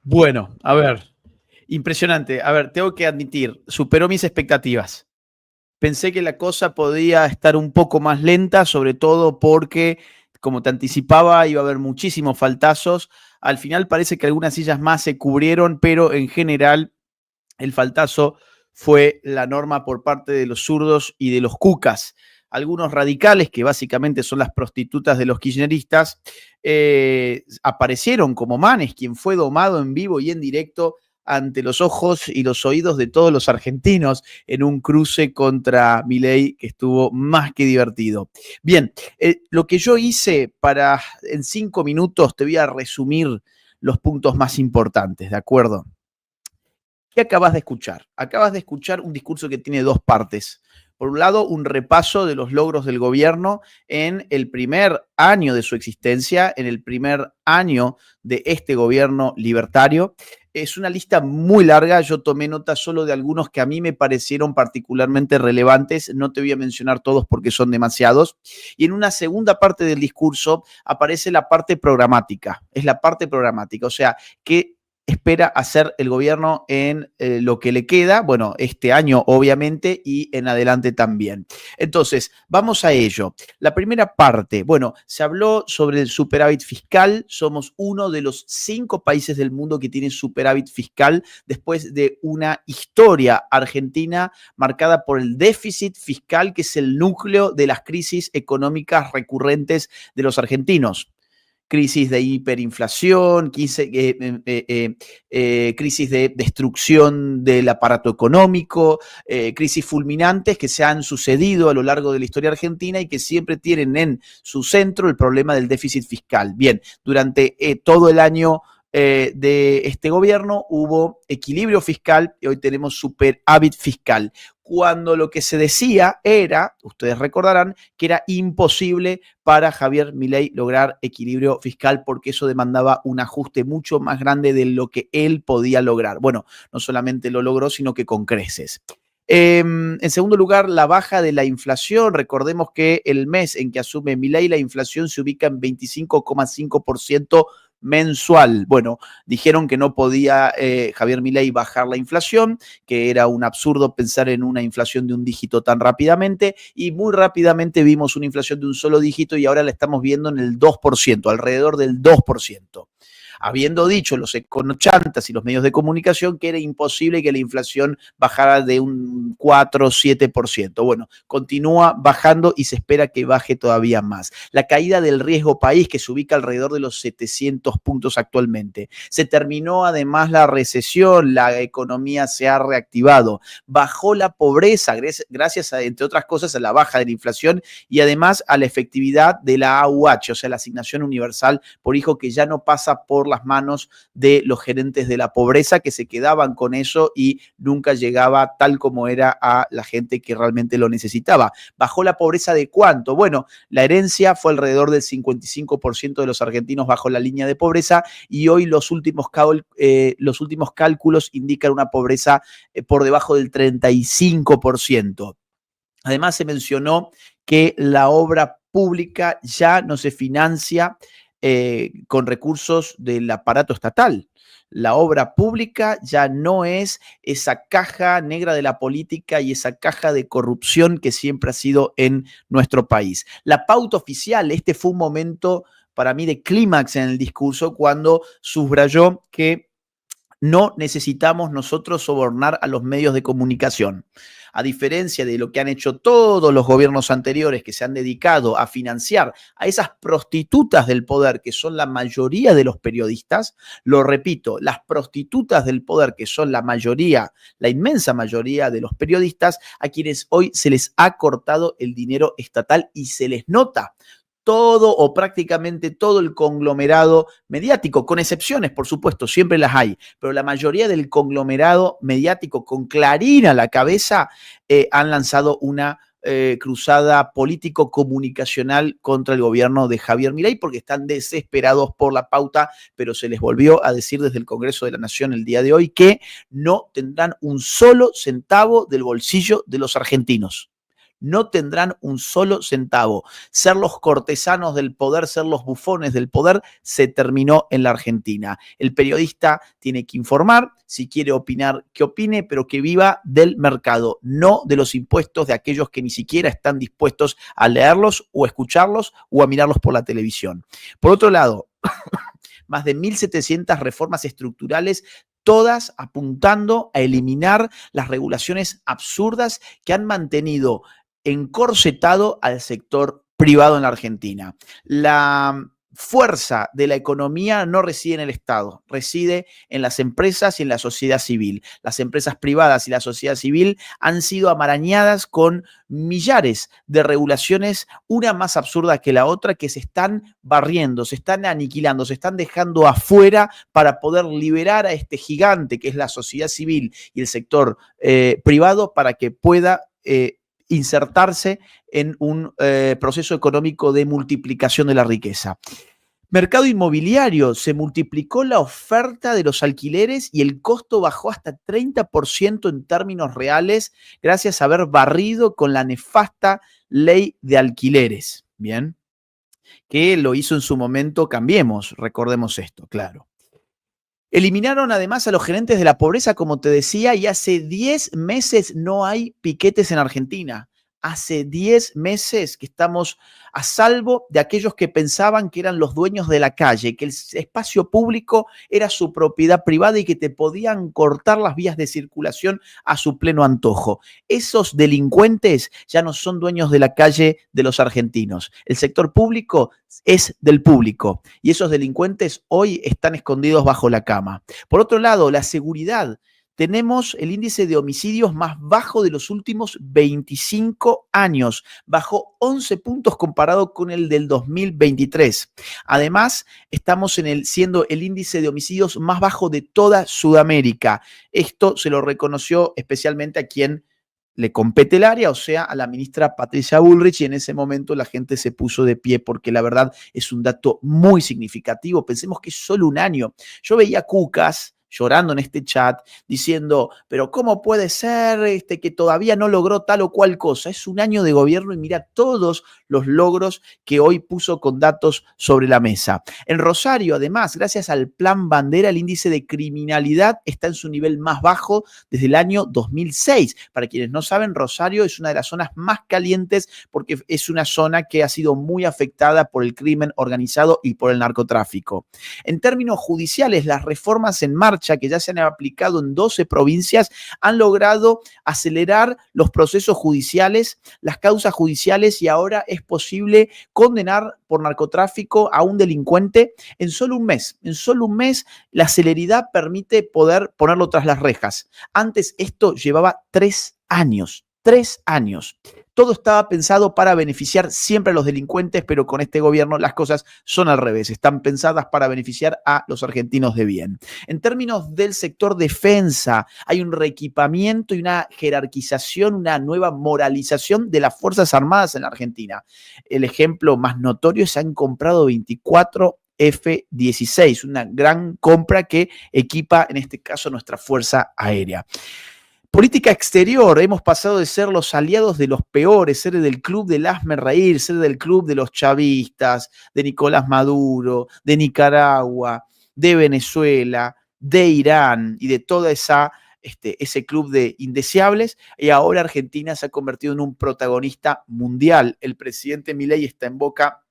Bueno, a ver, impresionante. A ver, tengo que admitir, superó mis expectativas. Pensé que la cosa podía estar un poco más lenta, sobre todo porque, como te anticipaba, iba a haber muchísimos faltazos. Al final parece que algunas sillas más se cubrieron, pero en general el faltazo fue la norma por parte de los zurdos y de los cucas. Algunos radicales, que básicamente son las prostitutas de los kirchneristas, aparecieron como Manes, quien fue domado en vivo y en directo ante los ojos y los oídos de todos los argentinos en un cruce contra Milei que estuvo más que divertido. Bien, lo que yo hice para, en 5 minutos, te voy a resumir los puntos más importantes, ¿de acuerdo? ¿Qué acabas de escuchar? Acabas de escuchar un discurso que tiene dos partes. Por un lado, un repaso de los logros del gobierno en el primer año de su existencia, en el primer año de este gobierno libertario. Es una lista muy larga, yo tomé nota solo de algunos que a mí me parecieron particularmente relevantes, no te voy a mencionar todos porque son demasiados. Y en una segunda parte del discurso aparece la parte programática, es la parte programática, o sea, que espera hacer el gobierno en lo que le queda, bueno, este año obviamente y en adelante también. Entonces, vamos a ello. La primera parte, bueno, se habló sobre el superávit fiscal, somos uno de los 5 países del mundo que tiene superávit fiscal después de una historia argentina marcada por el déficit fiscal, que es el núcleo de las crisis económicas recurrentes de los argentinos. Crisis de hiperinflación, crisis de destrucción del aparato económico, crisis fulminantes que se han sucedido a lo largo de la historia argentina y que siempre tienen en su centro el problema del déficit fiscal. Bien, durante todo el año de este gobierno hubo equilibrio fiscal y hoy tenemos superávit fiscal. Cuando lo que se decía era, ustedes recordarán, que era imposible para Javier Milei lograr equilibrio fiscal porque eso demandaba un ajuste mucho más grande de lo que él podía lograr. Bueno, no solamente lo logró, sino que con creces. En segundo lugar, la baja de la inflación. Recordemos que el mes en que asume Milei, la inflación se ubica en 25,5% mensual. Bueno, dijeron que no podía Javier Milei bajar la inflación, que era un absurdo pensar en una inflación de un dígito tan rápidamente, y muy rápidamente vimos una inflación de un solo dígito y ahora la estamos viendo en el 2%, alrededor del 2%. Habiendo dicho los econochantas y los medios de comunicación que era imposible que la inflación bajara de un 4 o 7%. Bueno, continúa bajando y se espera que baje todavía más. La caída del riesgo país, que se ubica alrededor de los 700 puntos actualmente. Se terminó además la recesión, la economía se ha reactivado, bajó la pobreza gracias a, entre otras cosas, a la baja de la inflación y además a la efectividad de la AUH, o sea, la asignación universal por hijo, que ya no pasa por las manos de los gerentes de la pobreza, que se quedaban con eso y nunca llegaba tal como era a la gente que realmente lo necesitaba. ¿Bajó la pobreza de cuánto? Bueno, la herencia fue alrededor del 55% de los argentinos bajo la línea de pobreza y hoy los últimos cálculos indican una pobreza por debajo del 35%. Además, se mencionó que la obra pública ya no se financia con recursos del aparato estatal. La obra pública ya no es esa caja negra de la política y esa caja de corrupción que siempre ha sido en nuestro país. La pauta oficial, este fue un momento para mí de clímax en el discurso cuando subrayó que no necesitamos nosotros sobornar a los medios de comunicación. A diferencia de lo que han hecho todos los gobiernos anteriores que se han dedicado a financiar a esas prostitutas del poder, que son la mayoría de los periodistas, lo repito, las prostitutas del poder, que son la mayoría, la inmensa mayoría de los periodistas, a quienes hoy se les ha cortado el dinero estatal y se les nota todo o prácticamente todo el conglomerado mediático, con excepciones, por supuesto, siempre las hay, pero la mayoría del conglomerado mediático con Clarín a la cabeza han lanzado una cruzada político-comunicacional contra el gobierno de Javier Milei porque están desesperados por la pauta, pero se les volvió a decir desde el Congreso de la Nación el día de hoy que no tendrán un solo centavo del bolsillo de los argentinos. no tendrán un solo centavo. Ser los cortesanos del poder, ser los bufones del poder, se terminó en la Argentina. El periodista tiene que informar, si quiere opinar, que opine, pero que viva del mercado, no de los impuestos de aquellos que ni siquiera están dispuestos a leerlos o escucharlos o a mirarlos por la televisión. Por otro lado, más de 1.700 reformas estructurales, todas apuntando a eliminar las regulaciones absurdas que han mantenido encorsetado al sector privado en la Argentina. La fuerza de la economía no reside en el Estado, reside en las empresas y en la sociedad civil. Las empresas privadas y la sociedad civil han sido amarañadas con millares de regulaciones, una más absurda que la otra, que se están barriendo, se están aniquilando, se están dejando afuera para poder liberar a este gigante que es la sociedad civil y el sector privado para que pueda insertarse en un proceso económico de multiplicación de la riqueza. Mercado inmobiliario, se multiplicó la oferta de los alquileres y el costo bajó hasta 30% en términos reales gracias a haber barrido con la nefasta ley de alquileres, ¿bien? Que lo hizo en su momento Cambiemos, recordemos esto, claro. Eliminaron además a los gerentes de la pobreza, como te decía, y hace 10 meses no hay piquetes en Argentina. Hace 10 meses que estamos a salvo de aquellos que pensaban que eran los dueños de la calle, que el espacio público era su propiedad privada y que te podían cortar las vías de circulación a su pleno antojo. Esos delincuentes ya no son dueños de la calle de los argentinos. El sector público es del público y esos delincuentes hoy están escondidos bajo la cama. Por otro lado, la seguridad. Tenemos el índice de homicidios más bajo de los últimos 25 años, bajó 11 puntos comparado con el del 2023. Además, estamos siendo el índice de homicidios más bajo de toda Sudamérica. Esto se lo reconoció especialmente a quien le compete el área, o sea, a la ministra Patricia Bullrich, y en ese momento la gente se puso de pie porque la verdad es un dato muy significativo. Pensemos que es solo un año. Yo veía cucas llorando en este chat, diciendo, pero ¿cómo puede ser que todavía no logró tal o cual cosa? Es un año de gobierno y mira todos los logros que hoy puso con datos sobre la mesa. En Rosario, además, gracias al Plan Bandera, el índice de criminalidad está en su nivel más bajo desde el año 2006. Para quienes no saben, Rosario es una de las zonas más calientes porque es una zona que ha sido muy afectada por el crimen organizado y por el narcotráfico. En términos judiciales, las reformas en marcha que ya se han aplicado en 12 provincias han logrado acelerar los procesos judiciales, las causas judiciales, y ahora es posible condenar por narcotráfico a un delincuente en solo un mes. En solo un mes la celeridad permite poder ponerlo tras las rejas. Antes esto llevaba 3 años. 3 años. Todo estaba pensado para beneficiar siempre a los delincuentes, pero con este gobierno las cosas son al revés. Están pensadas para beneficiar a los argentinos de bien. En términos del sector defensa, hay un reequipamiento y una jerarquización, una nueva moralización de las Fuerzas Armadas en la Argentina. El ejemplo más notorio es que se han comprado 24 F-16, una gran compra que equipa en este caso nuestra Fuerza Aérea. Política exterior, hemos pasado de ser los aliados de los peores, ser del club del hazme reír, ser del club de los chavistas, de Nicolás Maduro, de Nicaragua, de Venezuela, de Irán y de toda ese club de indeseables, y ahora Argentina se ha convertido en un protagonista mundial. El presidente Milei está en boca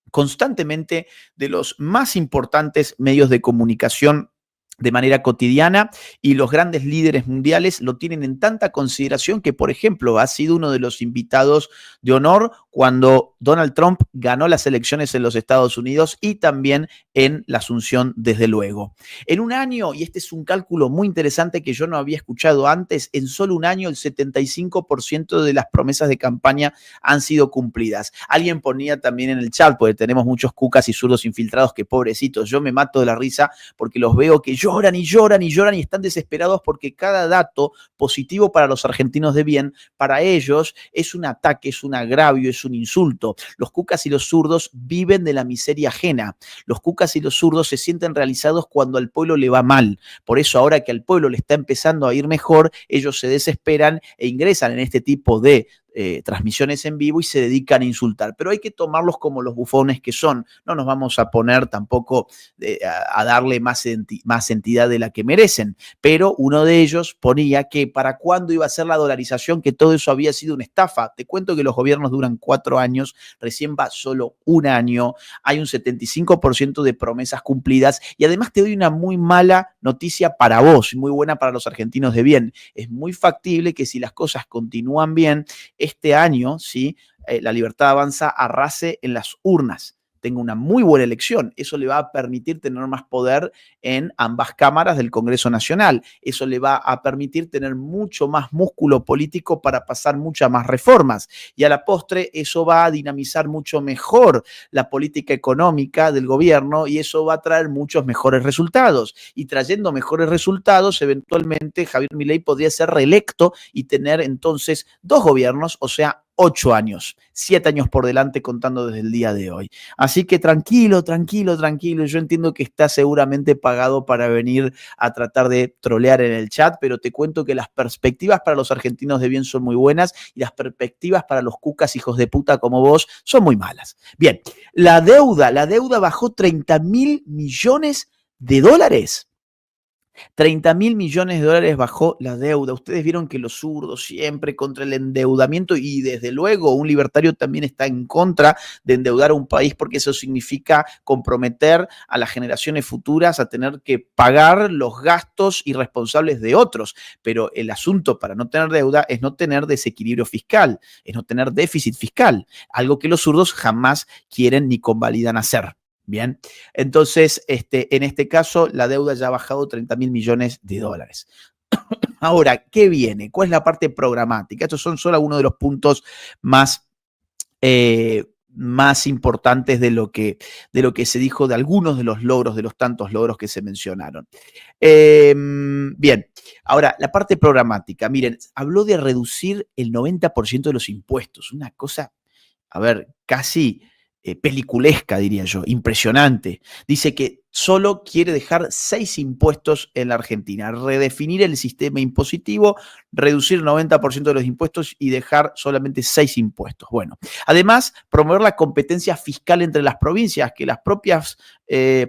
constantemente de los más importantes medios de comunicación de manera cotidiana, y los grandes líderes mundiales lo tienen en tanta consideración que, por ejemplo, ha sido uno de los invitados de honor cuando Donald Trump ganó las elecciones en los Estados Unidos y también en la Asunción, desde luego. En un año, y este es un cálculo muy interesante que yo no había escuchado antes, en solo un año el 75% de las promesas de campaña han sido cumplidas. Alguien ponía también en el chat, porque tenemos muchos cucas y zurdos infiltrados que pobrecitos, yo me mato de la risa porque los veo que lloran y lloran y lloran y están desesperados porque cada dato positivo para los argentinos de bien, para ellos es un ataque, es un agravio, es un insulto. Los cucas y los zurdos viven de la miseria ajena. Los cucas y los zurdos se sienten realizados cuando al pueblo le va mal. Por eso ahora que al pueblo le está empezando a ir mejor, ellos se desesperan e ingresan en este tipo de transmisiones en vivo y se dedican a insultar. Pero hay que tomarlos como los bufones que son. No nos vamos a poner tampoco a darle más entidad de la que merecen. Pero uno de ellos ponía que para cuándo iba a ser la dolarización, que todo eso había sido una estafa. Te cuento que los gobiernos duran 4 años, recién va solo 1 año, hay un 75% de promesas cumplidas y además te doy una muy mala noticia para vos y muy buena para los argentinos de bien. Es muy factible que si las cosas continúan bien, este año, ¿sí? La Libertad Avanza arrase en las urnas. Tenga una muy buena elección. Eso le va a permitir tener más poder en ambas cámaras del Congreso Nacional. Eso le va a permitir tener mucho más músculo político para pasar muchas más reformas. Y a la postre, eso va a dinamizar mucho mejor la política económica del gobierno y eso va a traer muchos mejores resultados. Y trayendo mejores resultados, eventualmente Javier Milei podría ser reelecto y tener entonces 2 gobiernos, o sea, 8 años, 7 años por delante contando desde el día de hoy. Así que tranquilo, tranquilo, tranquilo. Yo entiendo que está seguramente pagado para venir a tratar de trolear en el chat, pero te cuento que las perspectivas para los argentinos de bien son muy buenas y las perspectivas para los cucas hijos de puta como vos son muy malas. Bien, la deuda bajó 30.000 millones de dólares. 30.000 millones de dólares bajó la deuda. Ustedes vieron que los zurdos siempre contra el endeudamiento y desde luego un libertario también está en contra de endeudar a un país porque eso significa comprometer a las generaciones futuras a tener que pagar los gastos irresponsables de otros. Pero el asunto para no tener deuda es no tener desequilibrio fiscal, es no tener déficit fiscal, algo que los zurdos jamás quieren ni convalidan hacer. Bien, entonces en este caso la deuda ya ha bajado 30.000 millones de dólares. Ahora, ¿qué viene? ¿Cuál es la parte programática? Estos son solo algunos de los puntos más importantes de lo que se dijo, de algunos de los logros, de los tantos logros que se mencionaron. Bien, ahora, la parte programática. Miren, habló de reducir el 90% de los impuestos. Una cosa, a ver, casi peliculesca, diría yo, impresionante. Dice que solo quiere dejar 6 impuestos en la Argentina, redefinir el sistema impositivo, reducir el 90% de los impuestos y dejar solamente 6 impuestos. Bueno, además, promover la competencia fiscal entre las provincias, que las propias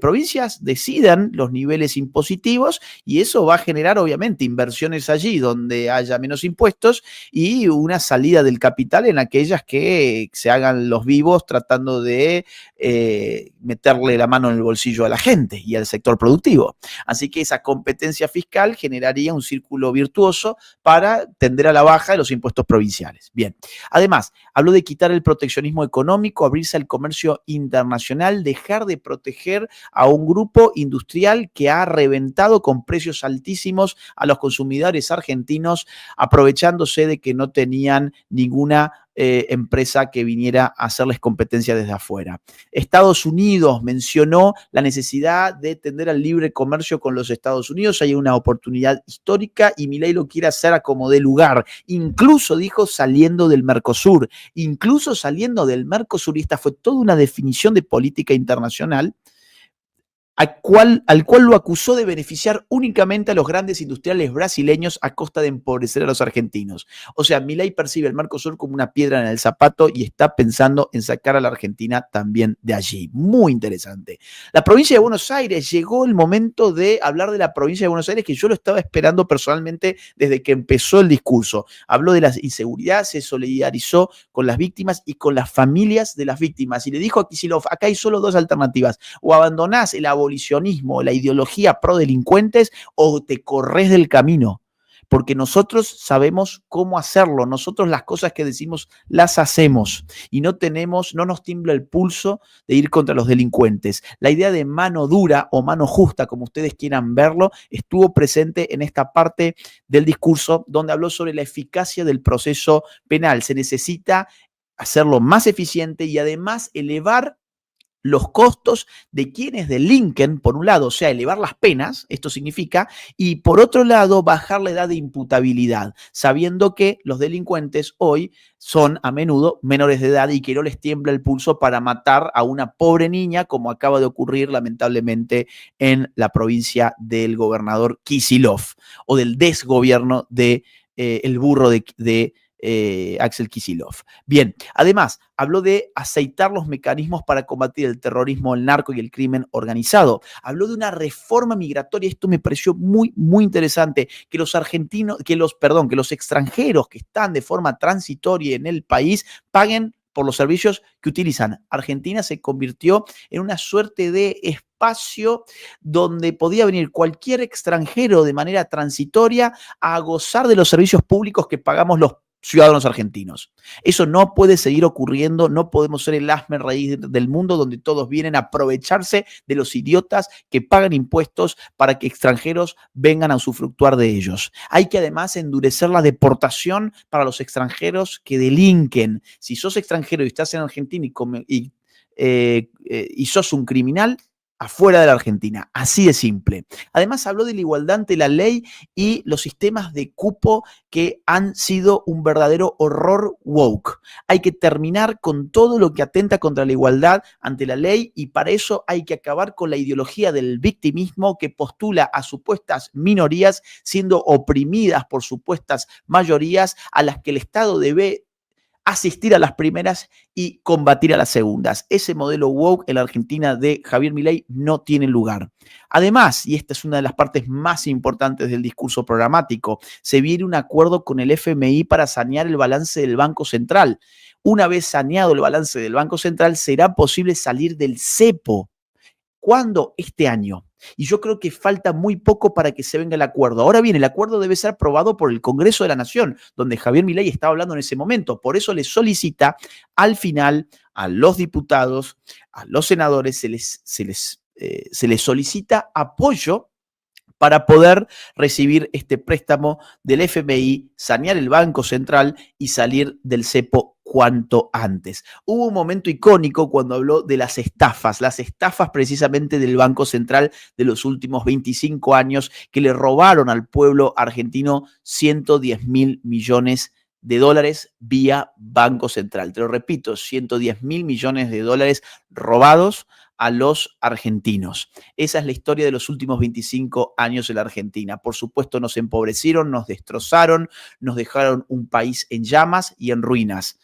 provincias decidan los niveles impositivos y eso va a generar obviamente inversiones allí donde haya menos impuestos y una salida del capital en aquellas que se hagan los vivos tratando de meterle la mano en el bolsillo a la gente y al sector productivo. Así que esa competencia fiscal generaría un círculo virtuoso para tender a la baja de los impuestos provinciales. Bien, además, habló de quitar el proteccionismo económico, abrirse al comercio internacional, dejar de proteger a un grupo industrial que ha reventado con precios altísimos a los consumidores argentinos, aprovechándose de que no tenían ninguna empresa que viniera a hacerles competencia desde afuera. Estados Unidos mencionó la necesidad de tender al libre comercio con los Estados Unidos. Hay una oportunidad histórica y Milei lo quiere hacer a como dé lugar. Incluso dijo saliendo del Mercosur. Incluso saliendo del Mercosur. Y esta fue toda una definición de política internacional al cual lo acusó de beneficiar únicamente a los grandes industriales brasileños a costa de empobrecer a los argentinos. O sea, Milei percibe el Mercosur como una piedra en el zapato y está pensando en sacar a la Argentina también de allí. Muy interesante. La provincia de Buenos Aires, llegó el momento de hablar de la provincia de Buenos Aires, que yo lo estaba esperando personalmente desde que empezó el discurso. Habló de la inseguridad, se solidarizó con las víctimas y con las familias de las víctimas. Y le dijo a Kicillof, acá hay solo 2 alternativas. O abandonás el abolicionismo, la ideología pro delincuentes, o te corres del camino, porque nosotros sabemos cómo hacerlo, nosotros las cosas que decimos las hacemos y no nos tiembla el pulso de ir contra los delincuentes. La idea de mano dura o mano justa, como ustedes quieran verlo, estuvo presente en esta parte del discurso donde habló sobre la eficacia del proceso penal. Se necesita hacerlo más eficiente y además elevar los costos de quienes delinquen, por un lado, o sea, elevar las penas, esto significa, y por otro lado, bajar la edad de imputabilidad, sabiendo que los delincuentes hoy son a menudo menores de edad y que no les tiembla el pulso para matar a una pobre niña, como acaba de ocurrir lamentablemente en la provincia del gobernador Kicillof, o del desgobierno de el burro de Axel Kicillof. Bien, además, habló de aceitar los mecanismos para combatir el terrorismo, el narco y el crimen organizado. Habló de una reforma migratoria, esto me pareció muy, muy interesante, que los extranjeros que están de forma transitoria en el país paguen por los servicios que utilizan. Argentina se convirtió en una suerte de espacio donde podía venir cualquier extranjero de manera transitoria a gozar de los servicios públicos que pagamos los ciudadanos argentinos. Eso no puede seguir ocurriendo, no podemos ser el hazme-reír del mundo donde todos vienen a aprovecharse de los idiotas que pagan impuestos para que extranjeros vengan a usufructuar de ellos. Hay que además endurecer la deportación para los extranjeros que delinquen. Si sos extranjero y estás en Argentina y sos un criminal, afuera de la Argentina, así de simple. Además habló de la igualdad ante la ley y los sistemas de cupo que han sido un verdadero horror woke. Hay que terminar con todo lo que atenta contra la igualdad ante la ley y para eso hay que acabar con la ideología del victimismo que postula a supuestas minorías siendo oprimidas por supuestas mayorías a las que el Estado debe asistir a las primeras y combatir a las segundas. Ese modelo woke en la Argentina de Javier Milei no tiene lugar. Además, y esta es una de las partes más importantes del discurso programático, se viene un acuerdo con el FMI para sanear el balance del Banco Central. Una vez saneado el balance del Banco Central, será posible salir del cepo. ¿Cuándo? Este año. Y yo creo que falta muy poco para que se venga el acuerdo. Ahora bien, el acuerdo debe ser aprobado por el Congreso de la Nación, donde Javier Milei estaba hablando en ese momento. Por eso le solicita al final a los diputados, a los senadores, se les solicita apoyo para poder recibir este préstamo del FMI, sanear el Banco Central y salir del cepo cuanto antes. Hubo un momento icónico cuando habló de las estafas precisamente del Banco Central de los últimos 25 años que le robaron al pueblo argentino 110.000 millones de dólares vía Banco Central. Te lo repito, 110.000 millones de dólares robados a los argentinos. Esa es la historia de los últimos 25 años en la Argentina. Por supuesto, nos empobrecieron, nos destrozaron, nos dejaron un país en llamas y en ruinas.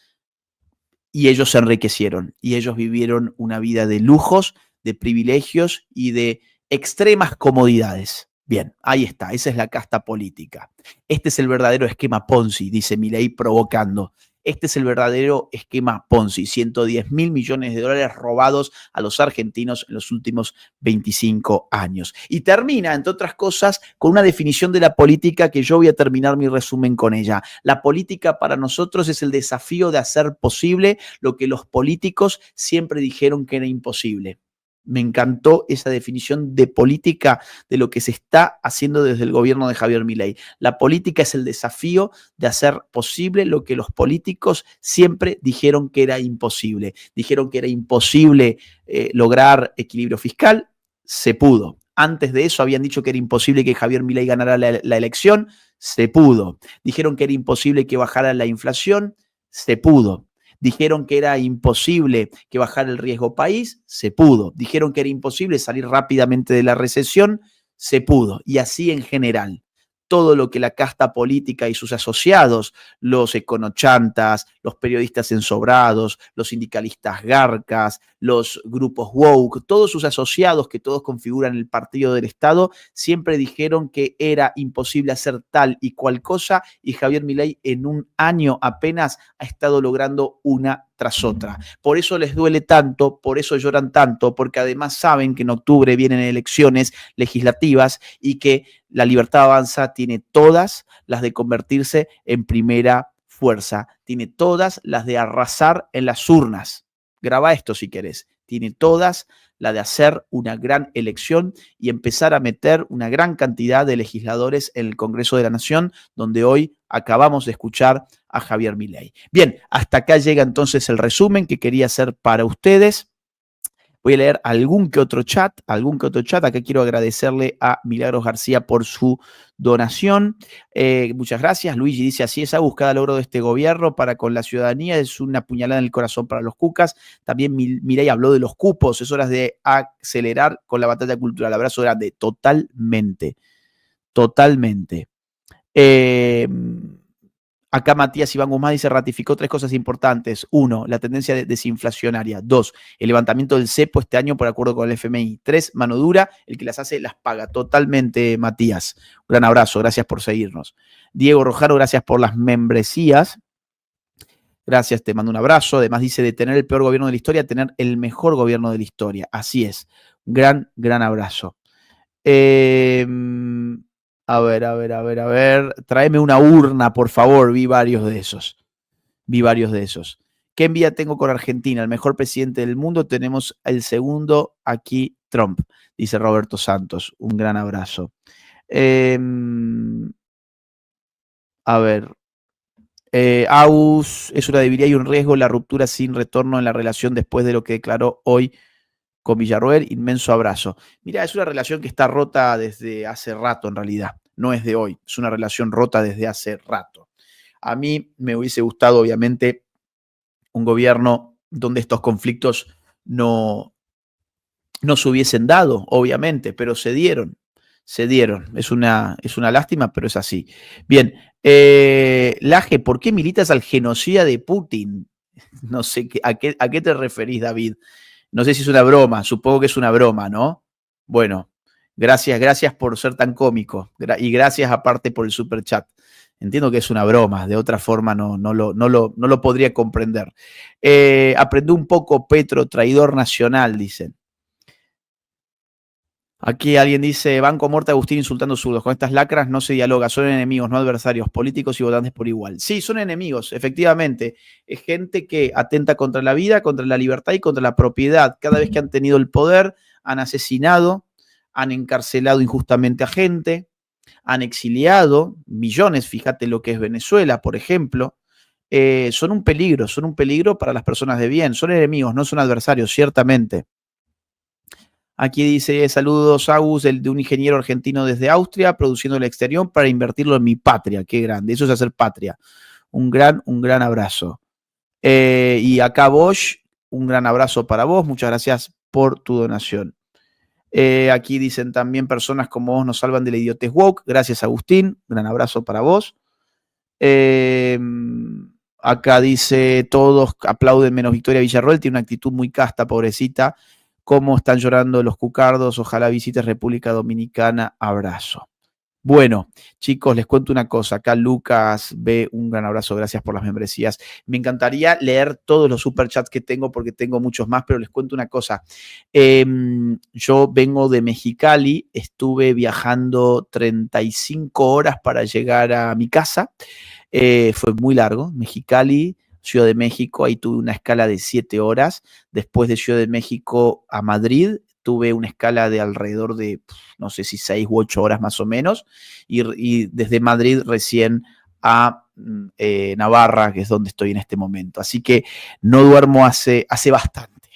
Y ellos se enriquecieron y ellos vivieron una vida de lujos, de privilegios y de extremas comodidades. Bien, ahí está, esa es la casta política. Este es el verdadero esquema Ponzi, dice Milei provocando. Este es el verdadero esquema Ponzi, 110.000 millones de dólares robados a los argentinos en los últimos 25 años. Y termina, entre otras cosas, con una definición de la política que yo voy a terminar mi resumen con ella. La política para nosotros es el desafío de hacer posible lo que los políticos siempre dijeron que era imposible. Me encantó esa definición de política de lo que se está haciendo desde el gobierno de Javier Milei. La política es el desafío de hacer posible lo que los políticos siempre dijeron que era imposible. Dijeron que era imposible lograr equilibrio fiscal, se pudo. Antes de eso habían dicho que era imposible que Javier Milei ganara la elección, se pudo. Dijeron que era imposible que bajara la inflación, se pudo. Dijeron que era imposible que bajara el riesgo país, se pudo. Dijeron que era imposible salir rápidamente de la recesión, se pudo. Y así en general. Todo lo que la casta política y sus asociados, los econochantas, los periodistas ensobrados, los sindicalistas garcas, los grupos woke, todos sus asociados que todos configuran el partido del Estado, siempre dijeron que era imposible hacer tal y cual cosa y Javier Milei en un año apenas ha estado logrando una tras otra. Por eso les duele tanto, por eso lloran tanto, porque además saben que en octubre vienen elecciones legislativas y que la Libertad Avanza tiene todas las de convertirse en primera fuerza, tiene todas las de arrasar en las urnas. Graba esto si querés. Tiene todas la de hacer una gran elección y empezar a meter una gran cantidad de legisladores en el Congreso de la Nación, donde hoy acabamos de escuchar a Javier Milei. Bien, hasta acá llega entonces el resumen que quería hacer para ustedes. Voy a leer algún que otro chat. Acá quiero agradecerle a Milagros García por su donación. Muchas gracias. Luigi dice, así es, Agus, cada logro de este gobierno para con la ciudadanía es una puñalada en el corazón para los cucas. También Milei habló de los cupos. Es hora de acelerar con la batalla cultural. Abrazo grande. Totalmente. Acá Matías Iván Guzmán dice, ratificó 3 cosas importantes. 1, la tendencia desinflacionaria. 2, el levantamiento del cepo este año por acuerdo con el FMI. 3, mano dura, el que las hace las paga. Totalmente, Matías. Un gran abrazo, gracias por seguirnos. Diego Rojaro, gracias por las membresías. Gracias, te mando un abrazo. Además dice, de tener el peor gobierno de la historia, tener el mejor gobierno de la historia. Así es. Gran abrazo. A ver. Tráeme una urna, por favor. Vi varios de esos. ¿Qué envidia tengo con Argentina? El mejor presidente del mundo. Tenemos el segundo aquí, Trump, dice Roberto Santos. Un gran abrazo. A ver. Aus, es una debilidad y un riesgo la ruptura sin retorno en la relación después de lo que declaró hoy con Villarroel. Inmenso abrazo. Mira, es una relación que está rota desde hace rato en realidad, no es de hoy, es una relación rota desde hace rato. A mí me hubiese gustado obviamente un gobierno donde estos conflictos no se hubiesen dado, obviamente, pero se dieron. Es una lástima, pero es así. Bien, Laje, ¿por qué militas al genocida de Putin? No sé, ¿a qué te referís, David? No sé si es una broma, supongo que es una broma, ¿no? Bueno, gracias por ser tan cómico y gracias aparte por el super chat. Entiendo que es una broma, de otra forma no lo podría comprender. Aprendí un poco, Petro, traidor nacional, dicen. Aquí alguien dice, Banco Muerte Agustín insultando zurdos. Con estas lacras no se dialoga, son enemigos, no adversarios, políticos y votantes por igual. Sí, son enemigos, efectivamente. Es gente que atenta contra la vida, contra la libertad y contra la propiedad. Cada vez que han tenido el poder, han asesinado, han encarcelado injustamente a gente, han exiliado millones, fíjate lo que es Venezuela, por ejemplo. Son un peligro para las personas de bien. Son enemigos, no son adversarios, ciertamente. Aquí dice, saludos, Agus, de un ingeniero argentino desde Austria, produciendo en el exterior para invertirlo en mi patria. Qué grande, eso es hacer patria. Un gran abrazo. Y acá Bosch, un gran abrazo para vos. Muchas gracias por tu donación. Aquí dicen también, personas como vos nos salvan de la idiotez woke. Gracias, Agustín. Gran abrazo para vos. Acá dice, todos aplauden menos Victoria Villarroel. Tiene una actitud muy casta, pobrecita. Cómo están llorando los cucardos, ojalá visites República Dominicana, abrazo. Bueno, chicos, les cuento una cosa, acá Lucas B, un gran abrazo, gracias por las membresías. Me encantaría leer todos los superchats que tengo porque tengo muchos más, pero les cuento una cosa. Yo vengo de Mexicali, estuve viajando 35 horas para llegar a mi casa, fue muy largo, Mexicali, Ciudad de México, ahí tuve una escala de 7 horas. Después de Ciudad de México a Madrid, tuve una escala de alrededor de, no sé si 6 u 8 horas más o menos. Y desde Madrid recién a Navarra, que es donde estoy en este momento. Así que no duermo hace bastante.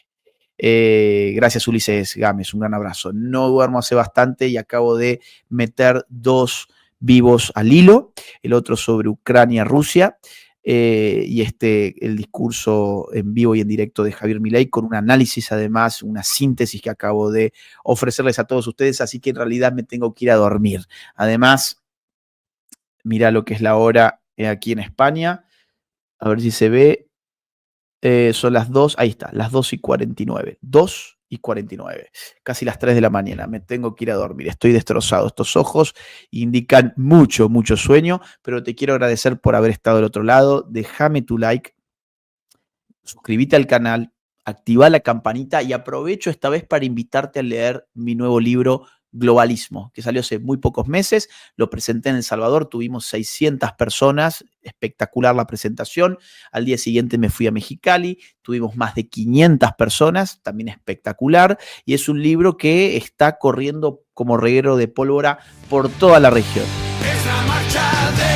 Gracias, Ulises Gámez, un gran abrazo. No duermo hace bastante y acabo de meter 2 vivos al hilo, el otro sobre Ucrania-Rusia. Y el discurso en vivo y en directo de Javier Milei con un análisis, además, una síntesis que acabo de ofrecerles a todos ustedes, así que en realidad me tengo que ir a dormir. Además, mira lo que es la hora aquí en España, a ver si se ve, son las 2, ahí está, las 2:49, 2:49, casi las 3 de la mañana, me tengo que ir a dormir, estoy destrozado, estos ojos indican mucho sueño, pero te quiero agradecer por haber estado del otro lado, déjame tu like, suscríbete al canal, activa la campanita y aprovecho esta vez para invitarte a leer mi nuevo libro Globalismo, que salió hace muy pocos meses, lo presenté en El Salvador, tuvimos 600 personas, espectacular la presentación, al día siguiente me fui a Mexicali, tuvimos más de 500 personas, también espectacular, y es un libro que está corriendo como reguero de pólvora por toda la región. Es la marcha de